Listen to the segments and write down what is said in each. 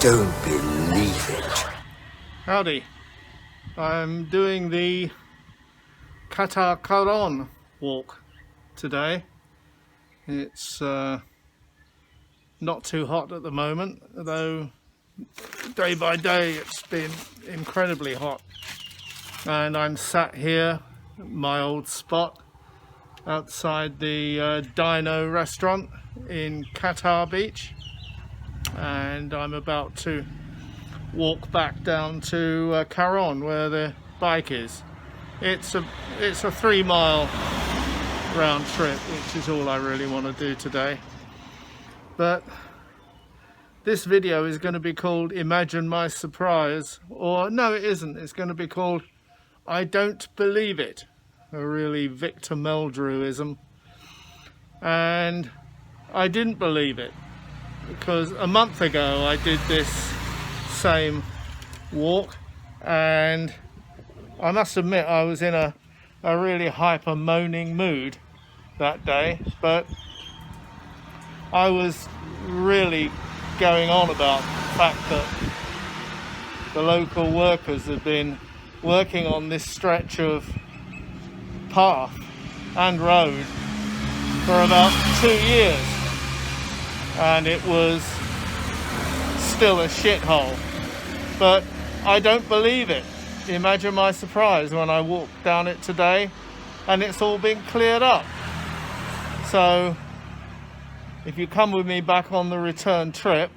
don't believe it. Howdy. I'm doing the Qatar walk today. It's not too hot at the moment, though day by day it's been incredibly hot. And I'm sat here at my old spot outside the Dino restaurant in Qatar Beach, and I'm about to walk back down to Caron where the bike is. It's a 3-mile round trip, which is all I really want to do today. But this video is going to be called Imagine My Surprise, or no, it isn't. It's going to be called I Don't Believe It, a really Victor Meldrewism. And I didn't believe it because a month ago I did this same walk, and I must admit I was in a really hyper moaning mood that day, but I was really going on about the fact that the local workers have been working on this stretch of path and road for about 2 years, and it was still a shithole. But I don't believe it. Imagine my surprise when I walked down it today and it's all been cleared up. So if you come with me back on the return trip,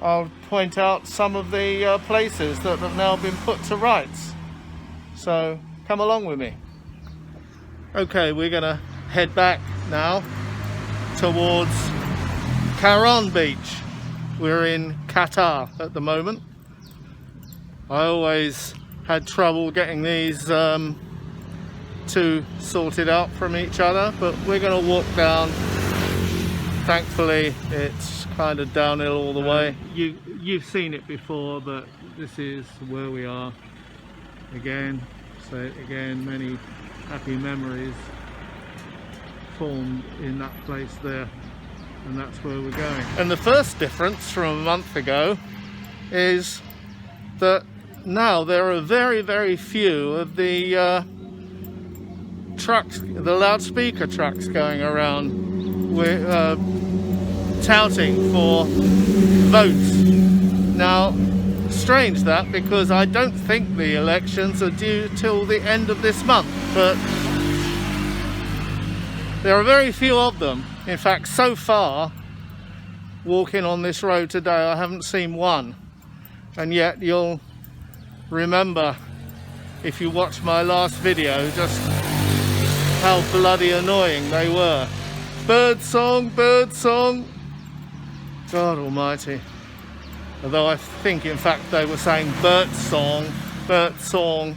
I'll point out some of the places that have now been put to rights. So come along with me. Okay, we're gonna head back now towards Caron Beach. We're in Qatar at the moment. I always had trouble getting these two sorted out from each other, but we're going to walk down. Thankfully it's kind of downhill all the way. You've seen it before, but this is where we are again. Say it again, many happy memories formed in that place there, and that's where we're going. And the first difference from a month ago is that now there are very, very few of the trucks, the loudspeaker trucks going around with touting for votes. Now, strange that, because I don't think the elections are due till the end of this month, but there are very few of them. In fact, so far, walking on this road today, I haven't seen one. And yet you'll remember, if you watch my last video, just how bloody annoying they were. Bird song, bird song. God almighty. Although I think in fact they were saying Bert song,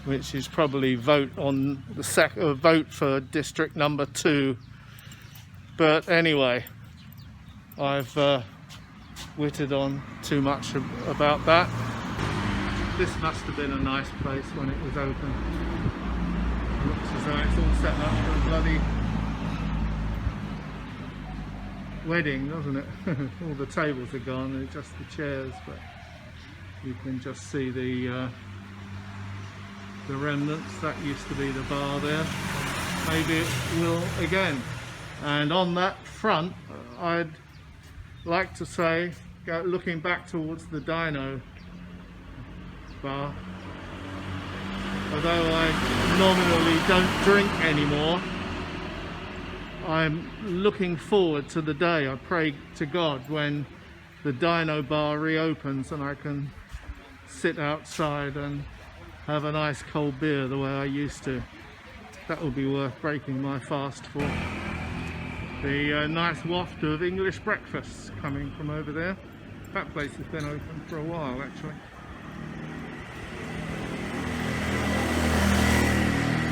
which is probably vote on the vote for district number 2. But anyway, I've witted on too much about that. This must have been a nice place when it was open. It looks as though it's all set up for a bloody wedding, doesn't it? All the tables are gone, they're just the chairs, but you can just see the remnants. That used to be the bar there. Maybe it will again. And on that front, I'd like to say, looking back towards the Dino bar, although I nominally don't drink anymore, I'm looking forward to the day, I pray to God, when the Dino bar reopens and I can sit outside and have a nice cold beer the way I used to. That would be worth breaking my fast for. The nice waft of English breakfasts coming from over there. That place has been open for a while actually.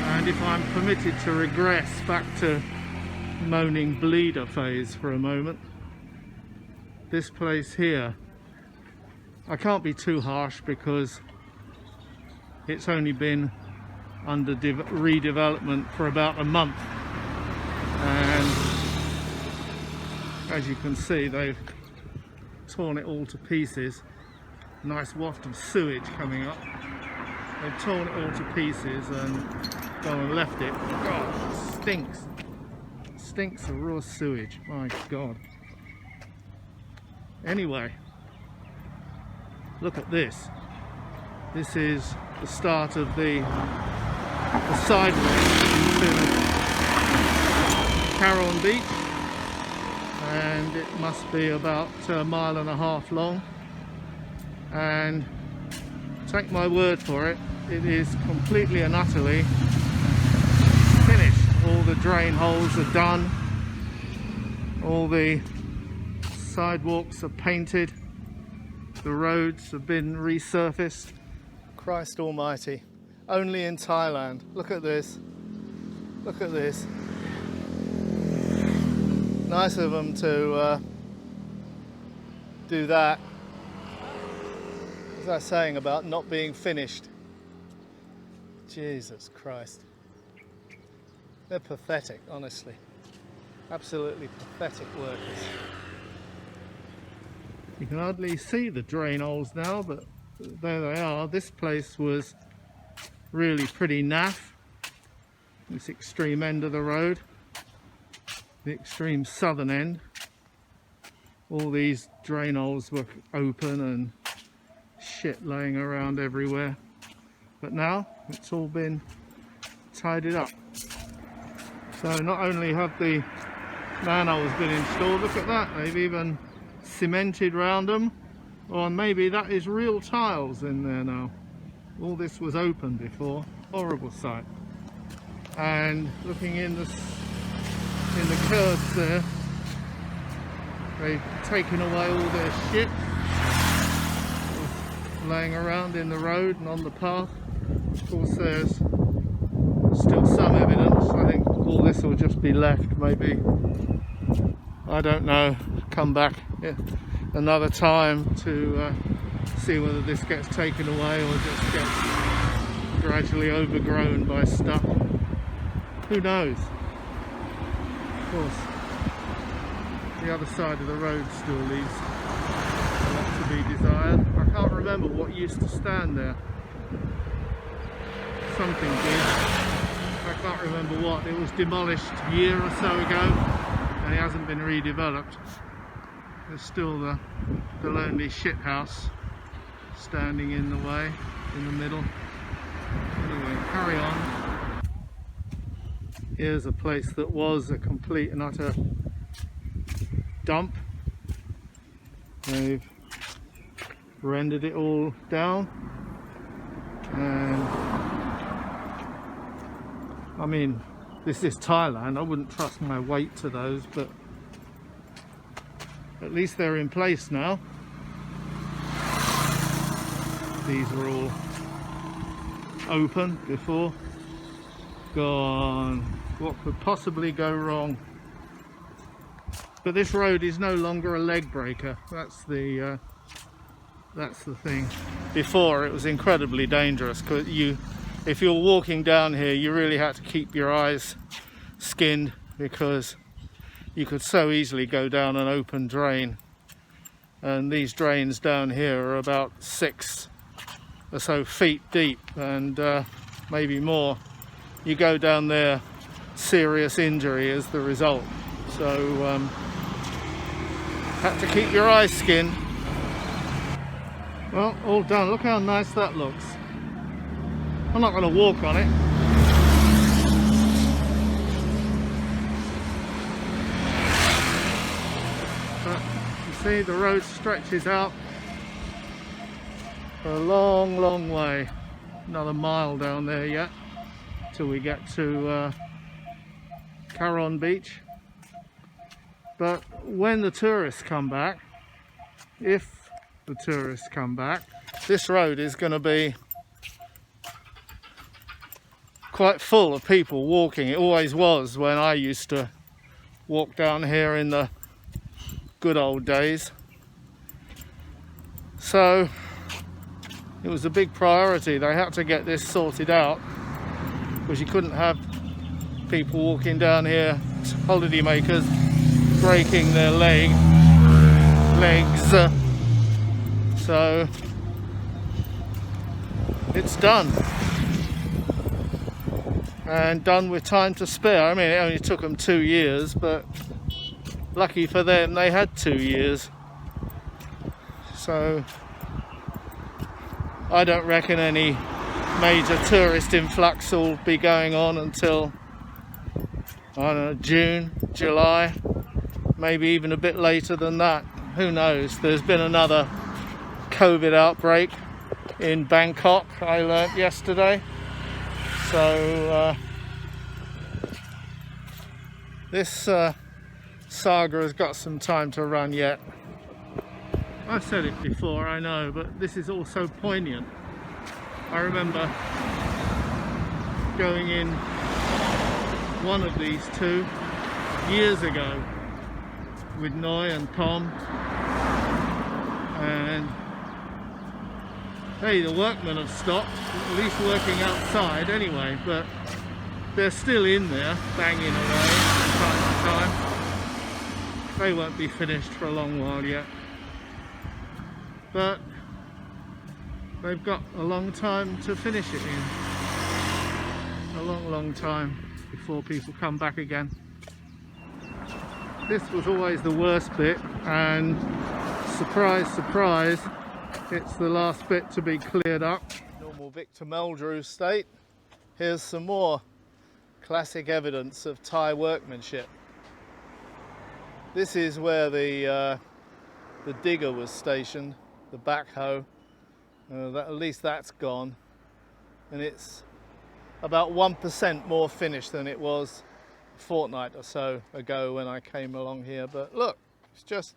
And if I'm permitted to regress back to moaning bleeder phase for a moment, this place here, I can't be too harsh because it's only been under redevelopment for about a month, and as you can see, they've torn it all to pieces. Nice waft of sewage coming up. They've torn it all to pieces and gone and left it. God, it stinks. It stinks of raw sewage. My God. Anyway, look at this. This is the start of the sideway to Carron Beach, and it must be about a mile and a half long, and take my word for it, it is completely and utterly finished. All the drain holes are done, all the sidewalks are painted, the roads have been resurfaced. Christ almighty, only in Thailand. Look at this, look at this. Nice of them to do that. What's that saying about not being finished? Jesus Christ. They're pathetic, honestly. Absolutely pathetic workers. You can hardly see the drain holes now, but there they are. This place was really pretty naff. This extreme end of the road. The extreme southern end, all these drain holes were open and shit laying around everywhere, but now it's all been tidied up. So not only have the manholes been installed, look at that, they've even cemented round them, or maybe that is real tiles in there now. All this was open before. Horrible sight. And looking in the curves there, they've taken away all their shit laying around in the road and on the path. Of course there's still some evidence. I think all this will just be left, maybe, I don't know, come back another time to see whether this gets taken away or just gets gradually overgrown by stuff. Who knows? Of course, the other side of the road still leaves a lot to be desired. I can't remember what used to stand there. Something did. I can't remember what. It was demolished a year or so ago and it hasn't been redeveloped. There's still the lonely shit house standing in the way, in the middle. Anyway, carry on. Here's a place that was a complete and utter dump. They've rendered it all down, and I mean, this is Thailand. I wouldn't trust my weight to those, but at least they're in place now. These were all open before. Gone. What could possibly go wrong? But this road is no longer a leg breaker. That's the thing. Before, it was incredibly dangerous because if you're walking down here, you really had to keep your eyes skinned because you could so easily go down an open drain. And these drains down here are about 6 or so feet deep, and maybe more. You go down there, serious injury is the result. So had to keep your eyes skinned. Well, all done. Look how nice that looks. I'm not going to walk on it. But you see, the road stretches out for a long, long way. Another mile down there yet till we get to Carron Beach. But when the tourists come back, if the tourists come back, this road is going to be quite full of people walking. It always was when I used to walk down here in the good old days. So it was a big priority. They had to get this sorted out because you couldn't have people walking down here, holiday makers, breaking their legs So it's done, and done with time to spare. I mean, it only took them 2 years, but lucky for them they had 2 years. So I don't reckon any major tourist influx will be going on until, I don't know, June, July, maybe even a bit later than that. Who knows? There's been another COVID outbreak in Bangkok, I learnt yesterday. So this saga has got some time to run yet. I've said it before, I know, but this is also poignant. I remember going in one of these two years ago with Noy and Tom, and hey, the workmen have stopped, at least working outside anyway, but they're still in there banging away from time to time. They won't be finished for a long while yet, but they've got a long time to finish it in. A long time before people come back again. This was always the worst bit, and surprise, surprise, it's the last bit to be cleared up. Normal Victor Meldrew state. Here's some more classic evidence of Thai workmanship. This is where the digger was stationed, the backhoe. At least that's gone, and it's about 1% more finished than it was a fortnight or so ago when I came along here. But look, it's just,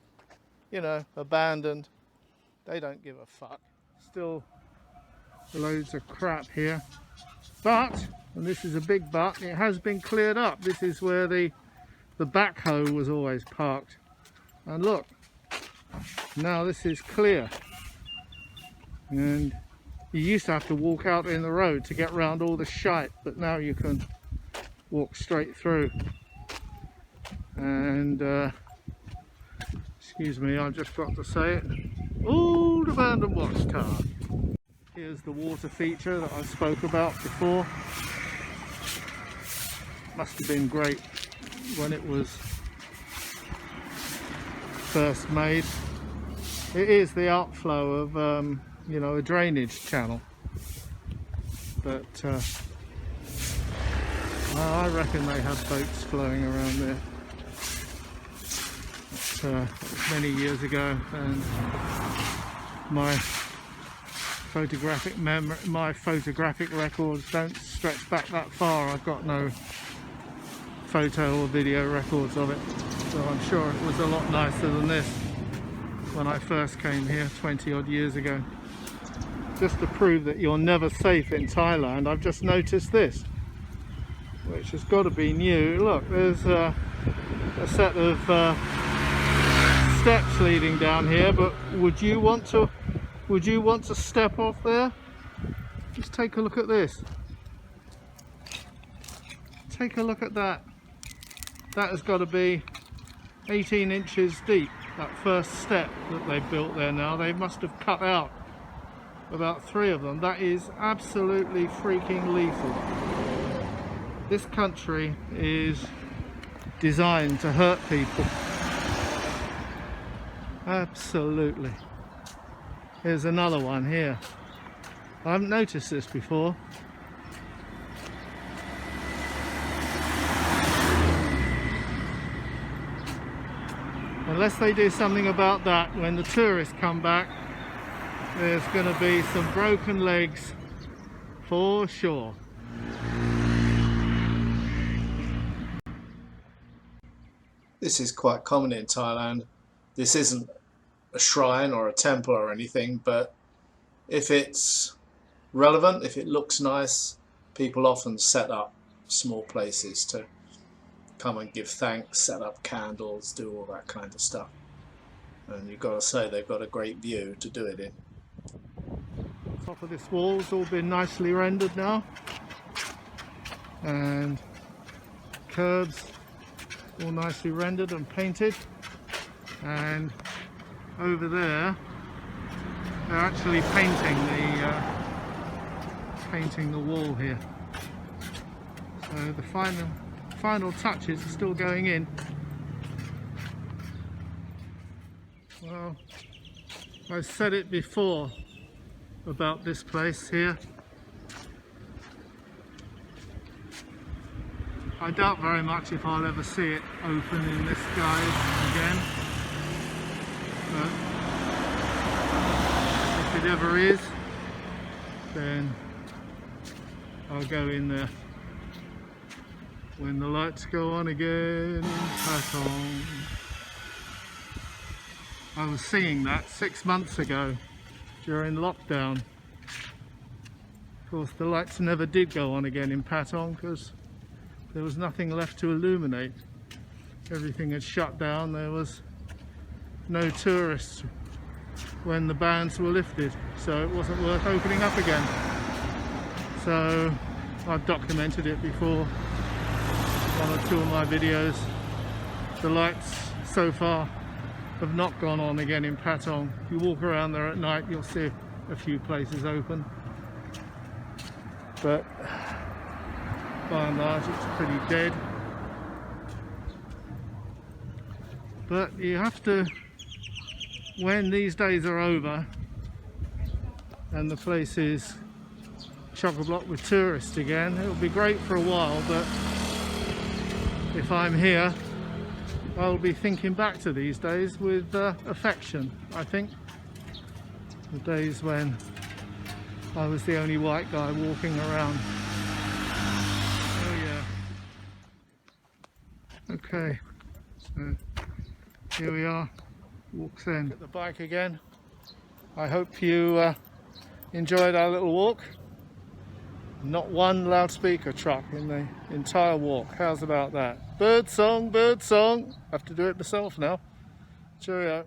you know, abandoned. They don't give a fuck. Still loads of crap here, but, and this is a big but, it has been cleared up. This is where the backhoe was always parked, and look, now this is clear. And you used to have to walk out in the road to get round all the shite, but now you can walk straight through. And excuse me, I've just got to say it, old abandoned watchtower. Here's the water feature that I spoke about before. Must have been great when it was first made. It is the outflow of you know, a drainage channel, but I reckon they had boats flowing around there. That was many years ago, and my photographic records don't stretch back that far. I've got no photo or video records of it, so I'm sure it was a lot nicer than this when I first came here 20 odd years ago. Just to prove that you're never safe in Thailand, I've just noticed this, which has got to be new. Look, there's a set of steps leading down here, but would you want to step off there? Just take a look at this. Take a look at that. That has got to be 18 inches deep, that first step that they built there. Now they must have cut out about 3 of them. That is absolutely freaking lethal. This country is designed to hurt people. Absolutely. Here's another one here. I haven't noticed this before. Unless they do something about that, when the tourists come back, there's going to be some broken legs for sure. This is quite common in Thailand. This isn't a shrine or a temple or anything, but if it's relevant, if it looks nice, people often set up small places to come and give thanks, set up candles, do all that kind of stuff. And you've got to say they've got a great view to do it in. Top of this wall's all been nicely rendered now, and curbs all nicely rendered and painted, and over there They're actually painting the wall here. So the final touches are still going in. Well, I said it before about this place here. I doubt very much if I'll ever see it open in this guise again. But if it ever is, then I'll go in there when the lights go on again in Patong. I was singing that 6 months ago during lockdown. Of course, the lights never did go on again in Patong because there was nothing left to illuminate. Everything had shut down. There was no tourists when the bans were lifted, so it wasn't worth opening up again. So I've documented it before, one or two of my videos. The lights so far have not gone on again in Patong. If you walk around there at night, you'll see a few places open, but by and large it's pretty dead. But you have to, when these days are over and the place is chock-a-block with tourists again, it'll be great for a while, but if I'm here, I'll be thinking back to these days with affection, I think. The days when I was the only white guy walking around. Oh yeah. Okay, so here we are, Walks End. At the bike again. I hope you enjoyed our little walk. Not one loudspeaker truck in the entire walk. How's about that? Bird song, bird song. I have to do it myself now. Cheerio.